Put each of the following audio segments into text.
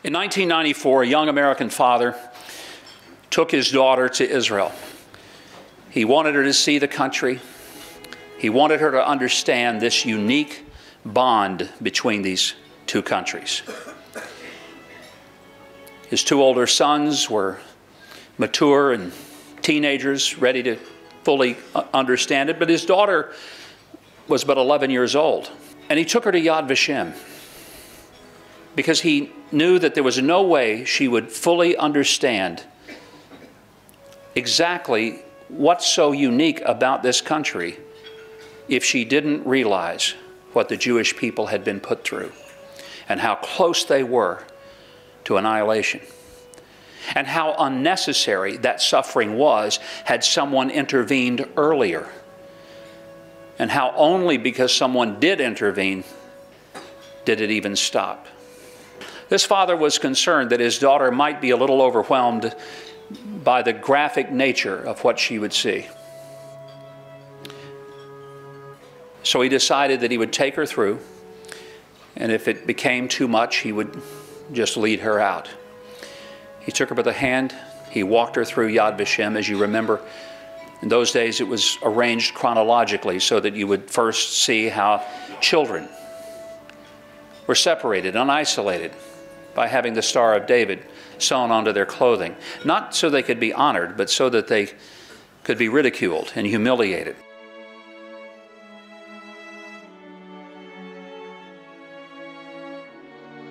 In 1994, a young American father took his daughter to Israel. He wanted her to see the country. He wanted her to understand this unique bond between these two countries. His two older sons were mature and teenagers, ready to fully understand it, but his daughter was but 11 years old. And he took her to Yad Vashem because he knew that there was no way she would fully understand exactly what's so unique about this country if she didn't realize what the Jewish people had been put through and how close they were to annihilation and how unnecessary that suffering was had someone intervened earlier, and how only because someone did intervene did it even stop. This father was concerned that his daughter might be a little overwhelmed by the graphic nature of what she would see. So he decided that he would take her through, and if it became too much, he would just lead her out. He took her by the hand. He walked her through Yad Vashem. As you remember, in those days it was arranged chronologically so that you would first see how children were separated and isolated by having the Star of David sewn onto their clothing, not so they could be honored, but so that they could be ridiculed and humiliated.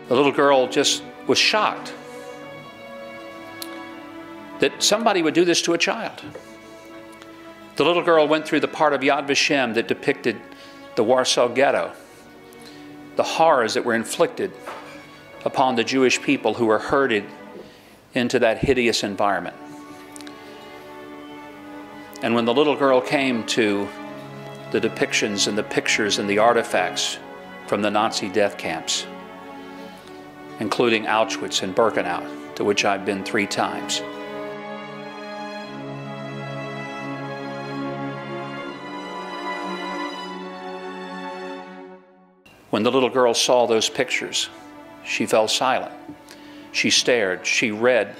The little girl just was shocked that somebody would do this to a child. The little girl went through the part of Yad Vashem that depicted the Warsaw Ghetto, the horrors that were inflicted upon the Jewish people who were herded into that hideous environment. And when the little girl came to the depictions and the pictures and the artifacts from the Nazi death camps, including Auschwitz and Birkenau, to which I've been 3 times, when the little girl saw those pictures, she fell silent. She stared. She read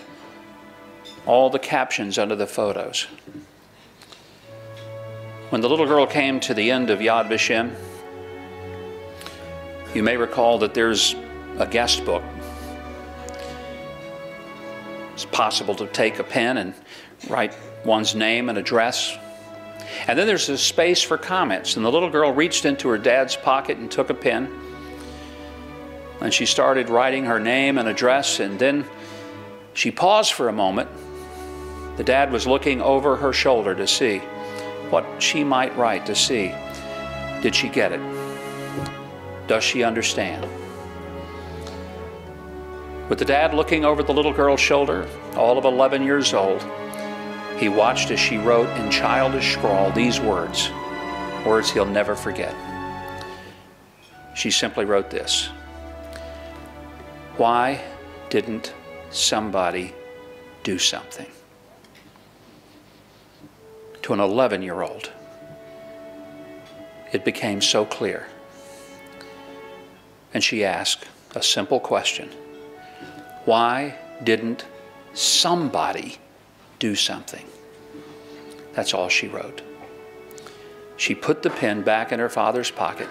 all the captions under the photos. When the little girl came to the end of Yad Vashem, you may recall that there's a guest book. It's possible to take a pen and write one's name and address. And then there's a space for comments. And the little girl reached into her dad's pocket and took a pen. And she started writing her name and address, and then she paused for a moment. The dad was looking over her shoulder to see what she might write, to see, did she get it? Does she understand? With the dad looking over the little girl's shoulder, all of 11 years old, he watched as she wrote in childish scrawl these words, words he'll never forget. She simply wrote this: "Why didn't somebody do something?" To an 11-year-old, it became so clear. And she asked a simple question: why didn't somebody do something? That's all she wrote. She put the pen back in her father's pocket.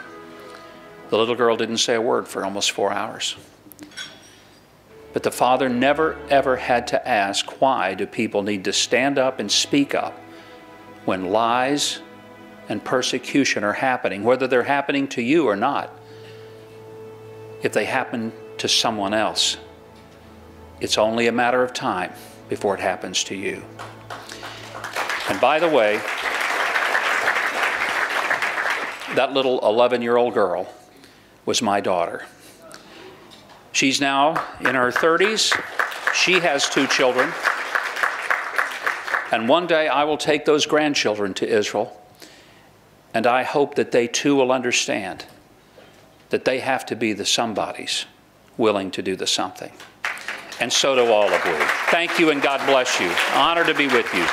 The little girl didn't say a word for almost 4 hours. But the father never, ever had to ask, why do people need to stand up and speak up when lies and persecution are happening, whether they're happening to you or not? If they happen to someone else, it's only a matter of time before it happens to you. And by the way, that little 11-year-old girl was my daughter. She's now in her 30s. She has 2 children. And one day I will take those grandchildren to Israel, and I hope that they too will understand that they have to be the somebodies willing to do the something. And so do all of you. Thank you, and God bless you. Honor to be with you.